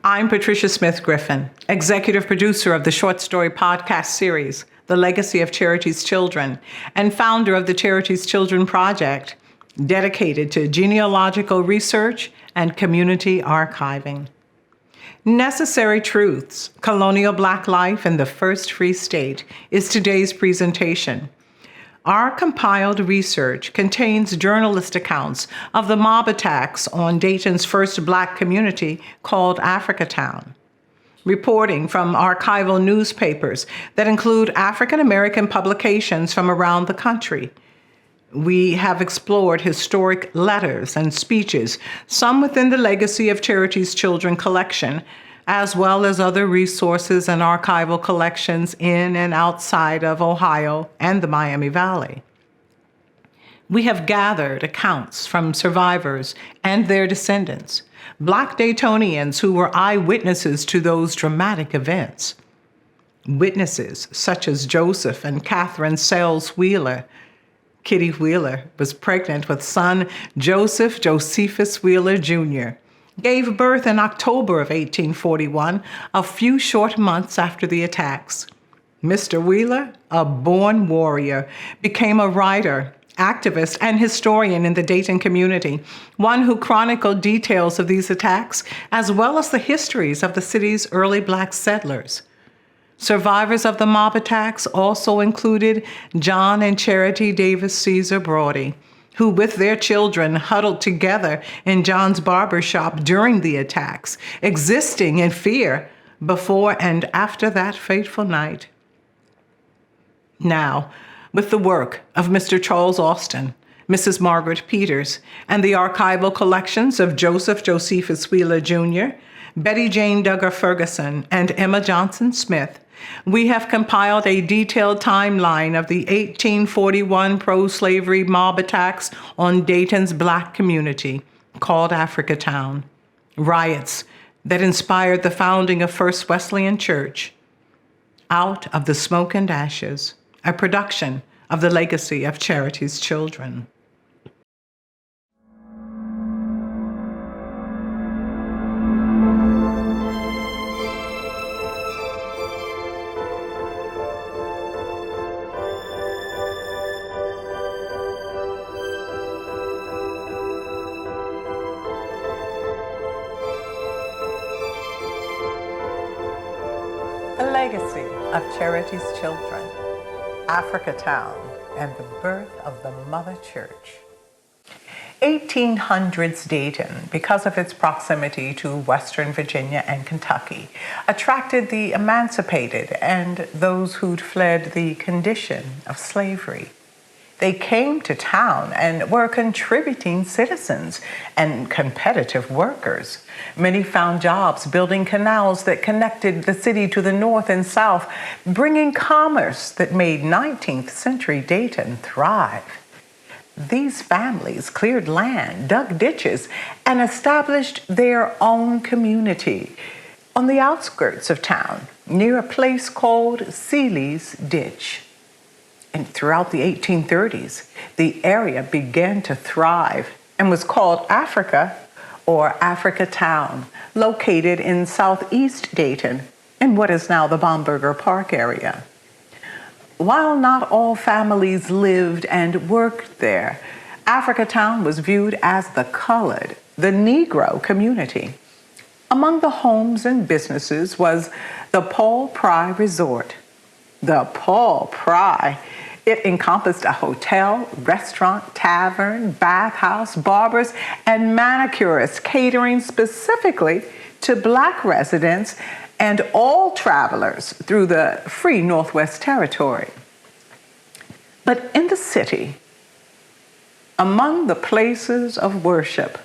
I'm Patricia Smith Griffin, executive producer of the short story podcast series, The Legacy of Charity's Children, and founder of the Charity's Children Project, dedicated to genealogical research and community archiving. Necessary Truths, Colonial Black Life in the First Free State is today's presentation. Our compiled research contains journalist accounts of the mob attacks on Dayton's first Black community called Africatown. Reporting from archival newspapers that include African American publications from around the country. We have explored historic letters and speeches, some within the Legacy of Charity's Children collection, as well as other resources and archival collections in and outside of Ohio and the Miami Valley. We have gathered accounts from survivors and their descendants, Black Daytonians who were eyewitnesses to those dramatic events. Witnesses such as Joseph and Catherine Sells Wheeler. Kitty Wheeler was pregnant with son Joseph Josephus Wheeler Jr., gave birth in October of 1841, a few short months after the attacks. Mr. Wheeler, a born warrior, became a writer, activist, and historian in the Dayton community, one who chronicled details of these attacks, as well as the histories of the city's early Black settlers. Survivors of the mob attacks also included John and Charity Davis Caesar Broady, who with their children huddled together in John's barber shop during the attacks, existing in fear before and after that fateful night. Now, with the work of Mr. Charles Austin, Mrs. Margaret Peters, and the archival collections of Joseph Josephus Wheeler Jr., Betty Jane Duggar Ferguson, and Emma Johnson Smith, we have compiled a detailed timeline of the 1841 pro-slavery mob attacks on Dayton's Black community, called Africatown, riots that inspired the founding of First Wesleyan Church. Out of the Smoke and Ashes, a production of the Legacy of Charity's Children. The Legacy of Charity's Children, Africatown, and the birth of the Mother Church. 1800s Dayton, because of its proximity to Western Virginia and Kentucky, attracted the emancipated and those who'd fled the condition of slavery. They came to town and were contributing citizens and competitive workers. Many found jobs building canals that connected the city to the north and south, bringing commerce that made 19th century Dayton thrive. These families cleared land, dug ditches, and established their own community on the outskirts of town, near a place called Seeley's Ditch. And throughout the 1830s, the area began to thrive and was called Africa or Africatown, located in southeast Dayton in what is now the Baumberger Park area. While not all families lived and worked there, Africatown was viewed as the colored, the Negro community. Among the homes and businesses was the Paul Pry Resort. The Paul Pry. It encompassed a hotel, restaurant, tavern, bathhouse, barbers, and manicurists, catering specifically to Black residents and all travelers through the free Northwest Territory. But in the city, among the places of worship,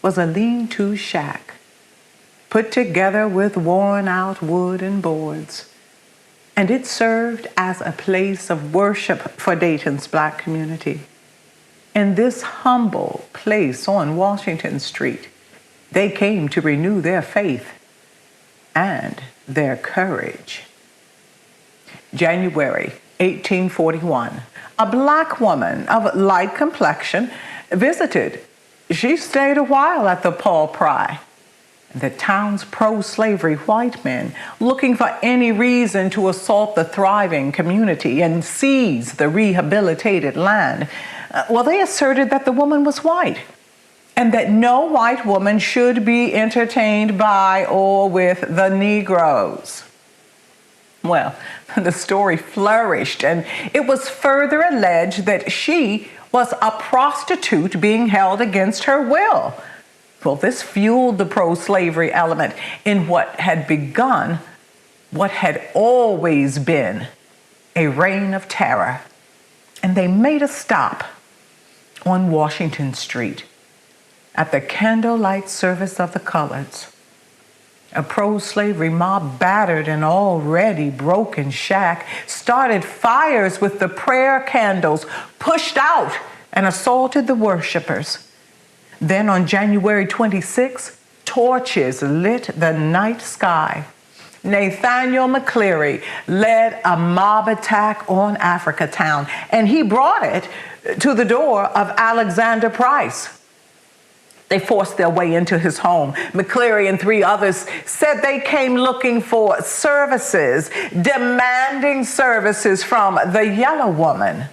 was a lean-to shack, put together with worn-out wood and boards. And it served as a place of worship for Dayton's Black community. In this humble place on Washington Street, they came to renew their faith and their courage. January 1841, a Black woman of light complexion visited. She stayed a while at the Paul Pry. The town's pro-slavery white men, looking for any reason to assault the thriving community and seize the rehabilitated land, they asserted that the woman was white and that no white woman should be entertained by or with the Negroes. Well, the story flourished, and it was further alleged that she was a prostitute being held against her will. Well, this fueled the pro-slavery element in what had begun, what had always been, a reign of terror. And they made a stop on Washington Street at the candlelight service of the coloreds. A pro-slavery mob battered an already broken shack, started fires with the prayer candles, pushed out and assaulted the worshipers. Then on January 26, torches lit the night sky. Nathaniel McCleary led a mob attack on Africatown, and he brought it to the door of Alexander Price. They forced their way into his home. McCleary and 3 others said they came looking for services, demanding services from the yellow woman.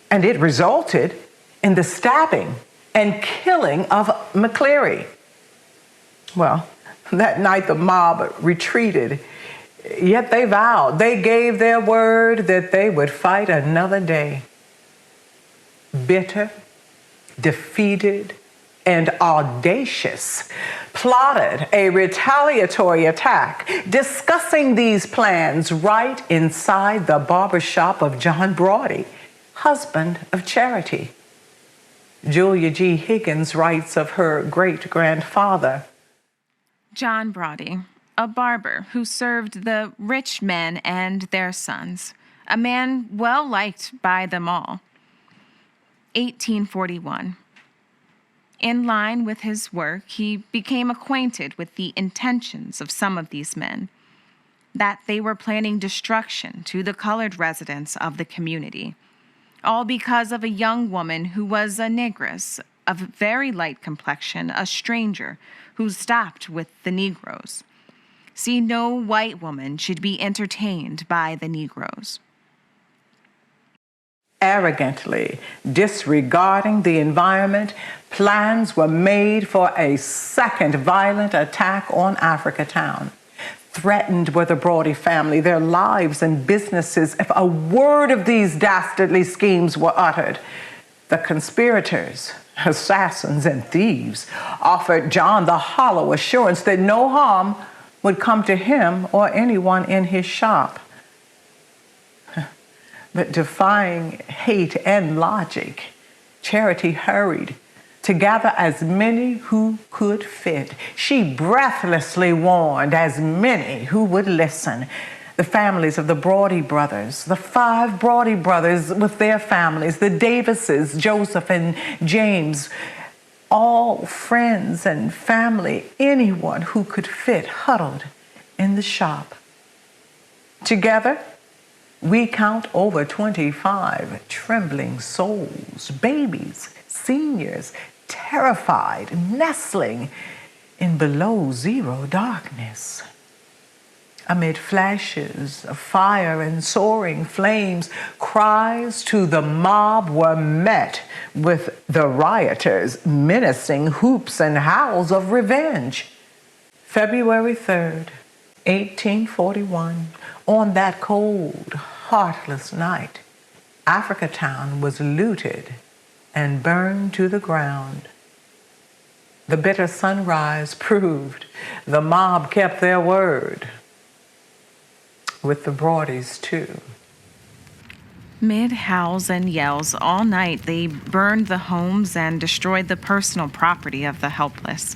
And it resulted in the stabbing and killing of McCleary. Well, that night the mob retreated, yet they gave their word that they would fight another day. Bitter, defeated, and audacious, plotted a retaliatory attack, discussing these plans right inside the barbershop of John Broady, husband of Charity. Julia G. Higgins writes of her great-grandfather. John Broady, a barber who served the rich men and their sons, a man well liked by them all. 1841. In line with his work, he became acquainted with the intentions of some of these men, that they were planning destruction to the colored residents of the community, all because of a young woman who was a negress, of very light complexion, a stranger who stopped with the Negroes. See, no white woman should be entertained by the Negroes. Arrogantly disregarding the environment, plans were made for a second violent attack on Africatown. Threatened were the Broady family, their lives and businesses, if a word of these dastardly schemes were uttered. The conspirators, assassins, and thieves offered John the hollow assurance that no harm would come to him or anyone in his shop. But defying hate and logic, Charity hurried to gather as many who could fit. She breathlessly warned as many who would listen. The families of the Broady brothers, the 5 Broady brothers with their families, the Davises, Joseph and James, all friends and family, anyone who could fit huddled in the shop. Together, we count over 25 trembling souls, babies, seniors, terrified, nestling in below zero darkness. Amid flashes of fire and soaring flames, cries to the mob were met with the rioters' menacing hoops and howls of revenge. February 3rd, 1841, on that cold, heartless night, Africatown was looted and burned to the ground. The bitter sunrise proved the mob kept their word. With the Broadys, too. Mid howls and yells all night, they burned the homes and destroyed the personal property of the helpless.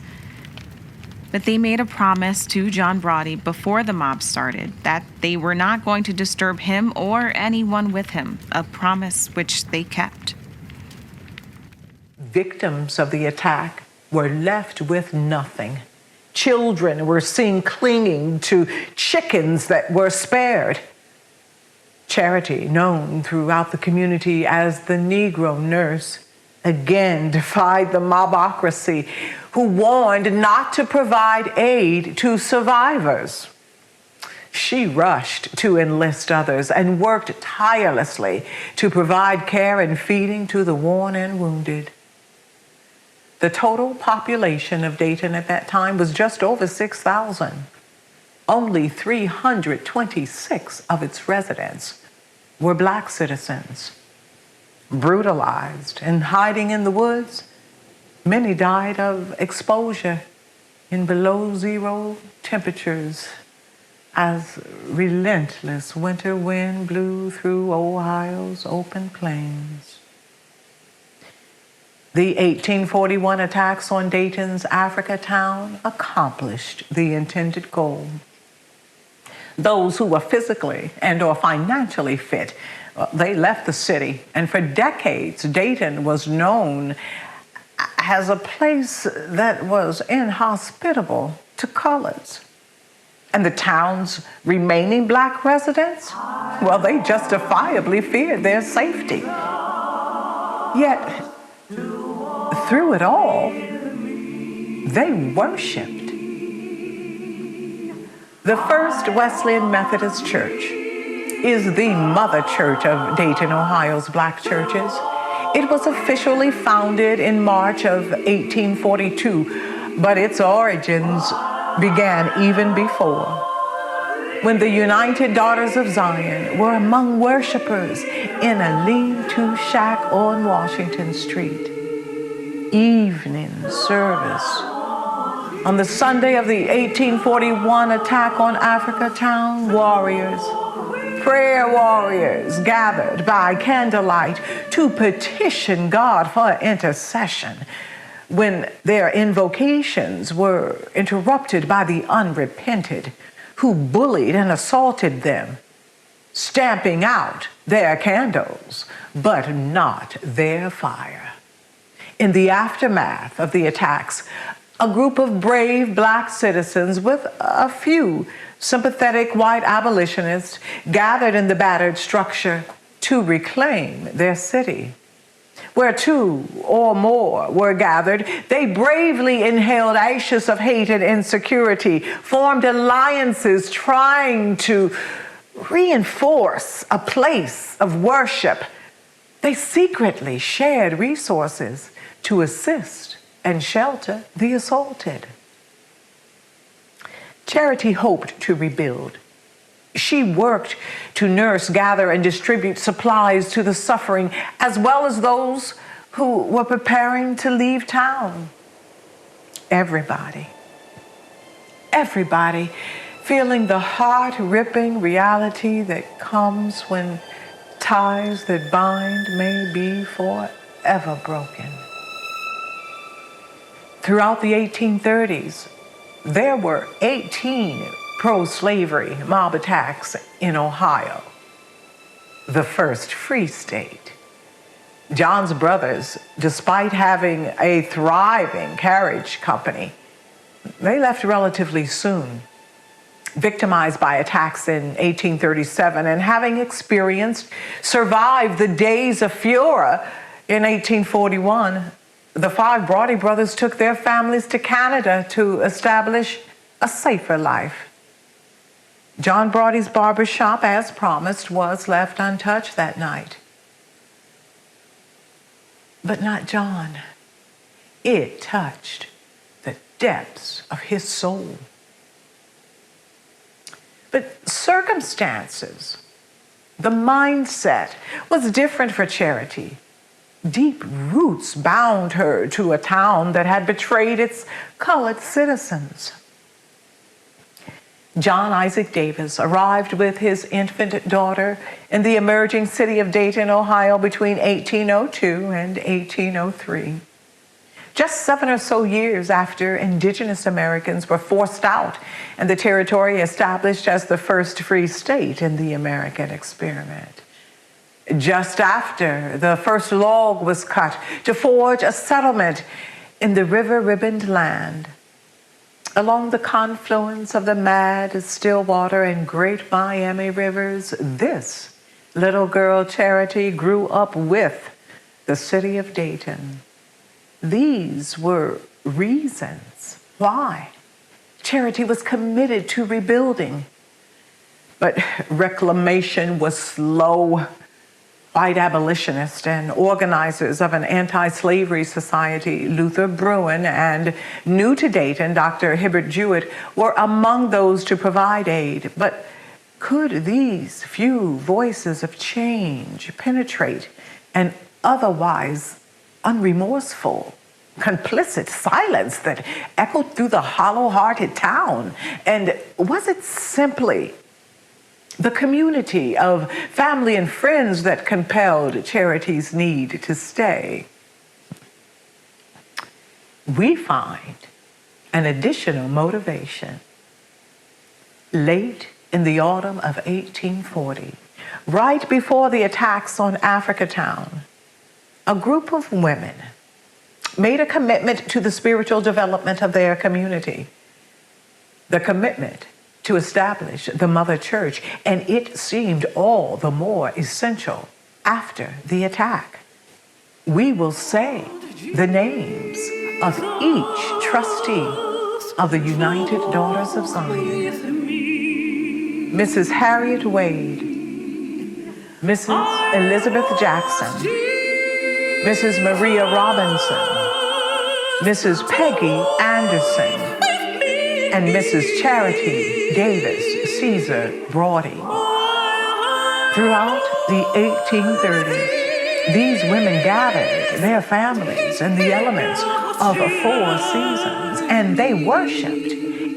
But they made a promise to John Broady before the mob started that they were not going to disturb him or anyone with him, a promise which they kept. Victims of the attack were left with nothing. Children were seen clinging to chickens that were spared. Charity, known throughout the community as the Negro nurse, again defied the mobocracy, who warned not to provide aid to survivors. She rushed to enlist others and worked tirelessly to provide care and feeding to the worn and wounded. The total population of Dayton at that time was just over 6,000. Only 326 of its residents were Black citizens. Brutalized and hiding in the woods, many died of exposure in below zero temperatures as relentless winter wind blew through Ohio's open plains. The 1841 attacks on Dayton's Africa town accomplished the intended goal. Those who were physically and or financially fit, they left the city, and for decades, Dayton was known as a place that was inhospitable to coloreds. And the town's remaining Black residents, well, they justifiably feared their safety. Yet, through it all, they worshiped. The First Wesleyan Methodist Church is the mother church of Dayton, Ohio's Black churches. It was officially founded in March of 1842, but its origins began even before, when the United Daughters of Zion were among worshipers in a lean-to shack on Washington Street. Evening service on the Sunday of the 1841 attack on Africa Town, prayer warriors gathered by candlelight to petition God for intercession when their invocations were interrupted by the unrepented, who bullied and assaulted them, stamping out their candles, but not their fire. In the aftermath of the attacks, a group of brave Black citizens with a few sympathetic white abolitionists gathered in the battered structure to reclaim their city. Where two or more were gathered, they bravely inhaled ashes of hate and insecurity, formed alliances trying to reinforce a place of worship. They secretly shared resources to assist and shelter the assaulted. Charity hoped to rebuild. She worked to nurse, gather, and distribute supplies to the suffering, as well as those who were preparing to leave town. Everybody feeling the heart-ripping reality that comes when ties that bind may be forever broken. Throughout the 1830s, there were 18 pro-slavery mob attacks in Ohio, the first free state. John's brothers, despite having a thriving carriage company, they left relatively soon, victimized by attacks in 1837, and having survived the days of furor in 1841, the five Broady brothers took their families to Canada to establish a safer life. John Broady's barber shop, as promised, was left untouched that night. But not John. It touched the depths of his soul. But circumstances, the mindset was different for Charity. Deep roots bound her to a town that had betrayed its colored citizens. John Isaac Davis arrived with his infant daughter in the emerging city of Dayton, Ohio between 1802 and 1803. Just 7 or so years after Indigenous Americans were forced out and the territory established as the first free state in the American experiment. Just after the first log was cut to forge a settlement in the river-ribboned land. Along the confluence of the Mad, Stillwater, and Great Miami rivers, this little girl Charity grew up with the city of Dayton. These were reasons why Charity was committed to rebuilding. But reclamation was slow. White abolitionists and organizers of an anti-slavery society, Luther Bruin, and new to Dayton, Dr. Hibbert Jewett, were among those to provide aid. But could these few voices of change penetrate an otherwise unremorseful, complicit silence that echoed through the hollow-hearted town? And was it simply the community of family and friends that compelled Charity's need to stay? We find an additional motivation. Late in the autumn of 1840, right before the attacks on Africatown, a group of women made a commitment to the spiritual development of their community. The commitment to establish the Mother Church, and it seemed all the more essential after the attack. We will say the names of each trustee of the United Daughters of Zion. Mrs. Harriet Wade, Mrs. Elizabeth Jackson, Mrs. Maria Robinson, Mrs. Peggy Anderson, and Mrs. Charity Davis Caesar Broady. Throughout the 1830s, these women gathered their families in the elements of 4 seasons, and they worshiped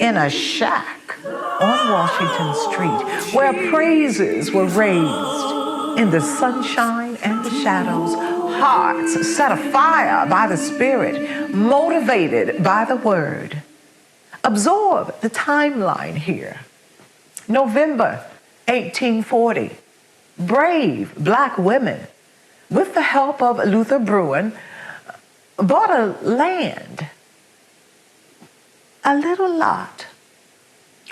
in a shack on Washington Street where praises were raised in the sunshine and the shadows, hearts set afire by the Spirit, motivated by the Word. Absorb the timeline here. November 1840, brave black women, with the help of Luther Bruin, bought a land, a little lot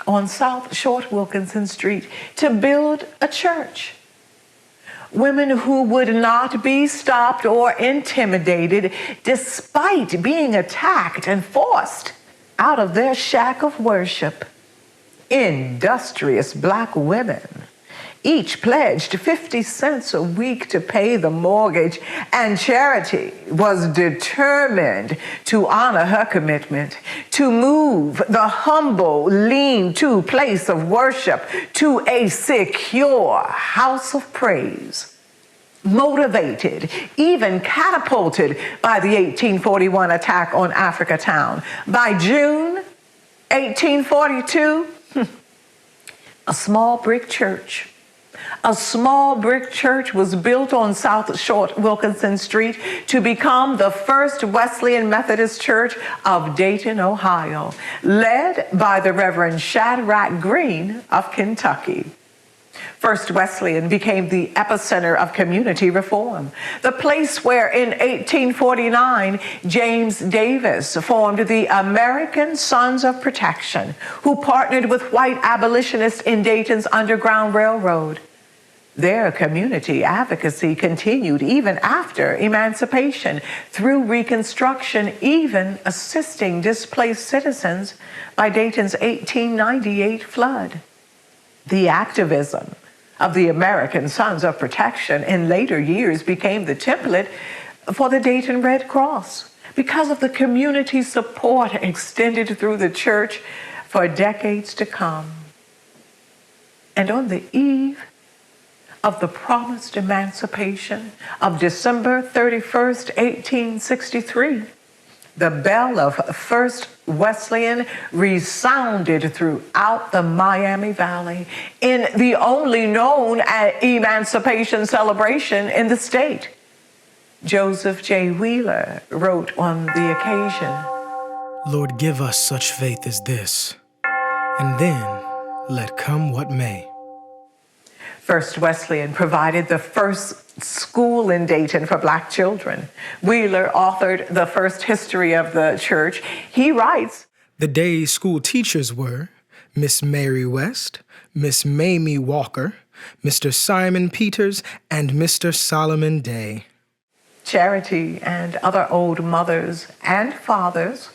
on South Short Wilkinson Street to build a church. Women who would not be stopped or intimidated despite being attacked and forced out of their shack of worship. Industrious black women, each pledged 50 cents a week to pay the mortgage, and Charity was determined to honor her commitment, to move the humble lean-to place of worship to a secure house of praise. Motivated, even catapulted by the 1841 attack on Africatown, by June 1842, a small brick church was built on South Short Wilkinson Street to become the first Wesleyan Methodist Church of Dayton, Ohio, led by the Reverend Shadrach Green of Kentucky. First Wesleyan became the epicenter of community reform, the place where in 1849, James Davis formed the American Sons of Protection, who partnered with white abolitionists in Dayton's Underground Railroad. Their community advocacy continued even after emancipation, through Reconstruction, even assisting displaced citizens by Dayton's 1898 flood. The activism of the American Sons of Protection in later years became the template for the Dayton Red Cross because of the community support extended through the church for decades to come. And on the eve of the promised emancipation of December 31st, 1863, the bell of First Wesleyan resounded throughout the Miami Valley in the only known emancipation celebration in the state. Joseph J. Wheeler wrote on the occasion, "Lord, give us such faith as this, and then let come what may." First Wesleyan provided the first school in Dayton for black children. Wheeler authored the first history of the church. He writes, "The day's school teachers were Miss Mary West, Miss Mamie Walker, Mr. Simon Peters, and Mr. Solomon Day." Charity and other old mothers and fathers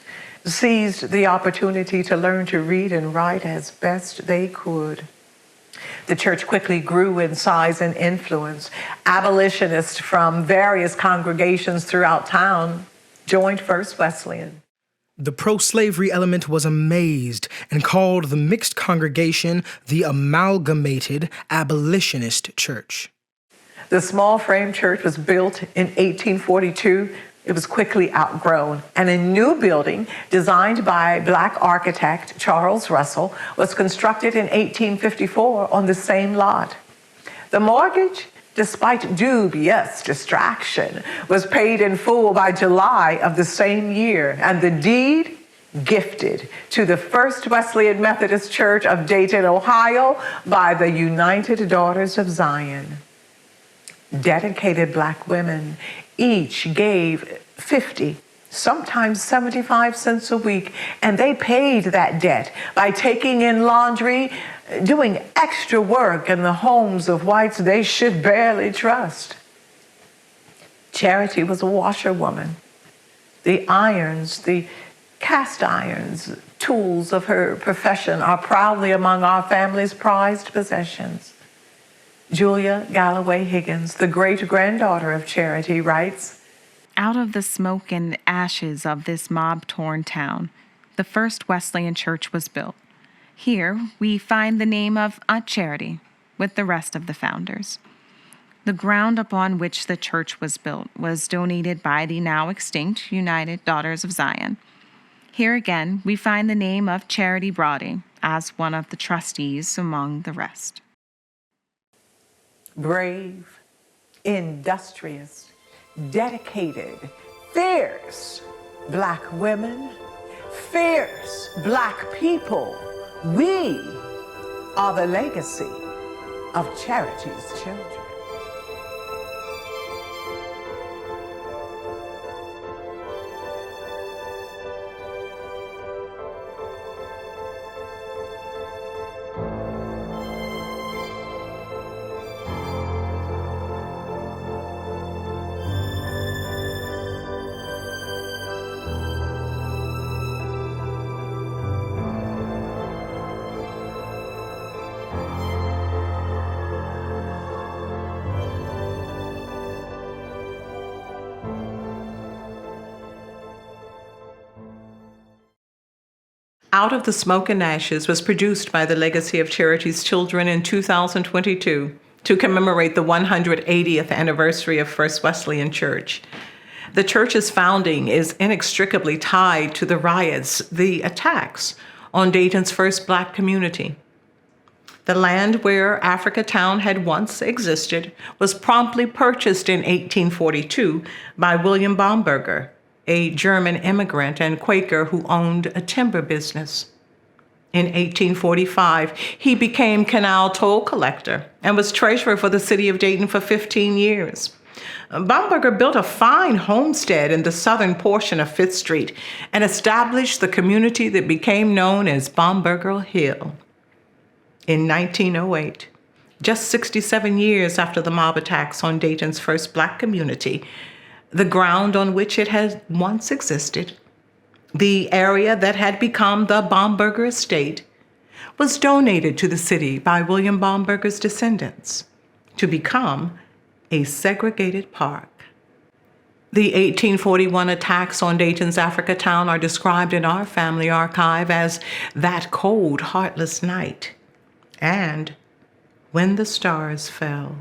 seized the opportunity to learn to read and write as best they could. The church quickly grew in size and influence. Abolitionists from various congregations throughout town joined First Wesleyan. The pro-slavery element was amazed and called the mixed congregation the Amalgamated Abolitionist Church. The small frame church was built in 1842. It was quickly outgrown, and a new building designed by Black architect Charles Russell was constructed in 1854 on the same lot. The mortgage, despite dubious distraction, was paid in full by July of the same year, and the deed gifted to the First Wesleyan Methodist Church of Dayton, Ohio by the United Daughters of Zion. Dedicated Black women each gave 50, sometimes 75 cents a week, and they paid that debt by taking in laundry, doing extra work in the homes of whites they should barely trust. Charity was a washerwoman. The irons, the cast irons, tools of her profession are proudly among our family's prized possessions. Julia Galloway Higgins, the great-granddaughter of Charity, writes, Out of the smoke and ashes of this mob-torn town, the First Wesleyan Church was built. Here we find the name of Aunt Charity with the rest of the founders. The ground upon which the church was built was donated by the now extinct United Daughters of Zion. Here again we find the name of Charity Broady as one of the trustees among the rest. Brave, industrious, dedicated, fierce Black women, fierce Black people. We are the legacy of Charity's children. Out of the Smoke and Ashes was produced by the Legacy of Charity's Children in 2022 to commemorate the 180th anniversary of First Wesleyan Church. The church's founding is inextricably tied to the riots, the attacks on Dayton's first Black community. The land where Africatown had once existed was promptly purchased in 1842 by William Baumberger, a German immigrant and Quaker who owned a timber business. In 1845, he became canal toll collector and was treasurer for the city of Dayton for 15 years. Baumberger built a fine homestead in the southern portion of Fifth Street and established the community that became known as Baumberger Hill. In 1908, just 67 years after the mob attacks on Dayton's first Black community, the ground on which it had once existed, the area that had become the Baumberger estate, was donated to the city by William Baumberger's descendants to become a segregated park. The 1841 attacks on Dayton's Africatown are described in our family archive as that cold, heartless night and when the stars fell.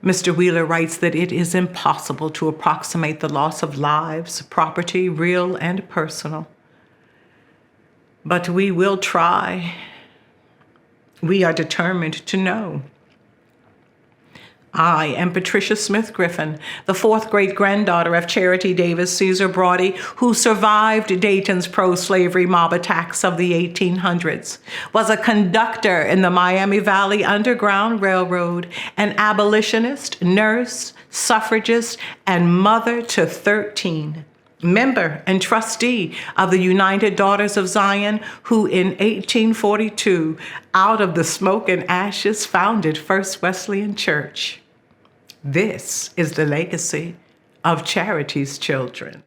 Mr. Wheeler writes that it is impossible to approximate the loss of lives, property, real and personal. But we will try. We are determined to know. I am Patricia Smith Griffin, the fourth great-granddaughter of Charity Davis Caesar Broady, who survived Dayton's pro-slavery mob attacks of the 1800s, was a conductor in the Miami Valley Underground Railroad, an abolitionist, nurse, suffragist, and mother to 13. Member and trustee of the United Daughters of Zion, who in 1842, out of the smoke and ashes, founded First Wesleyan Church. This is the legacy of Charity's children.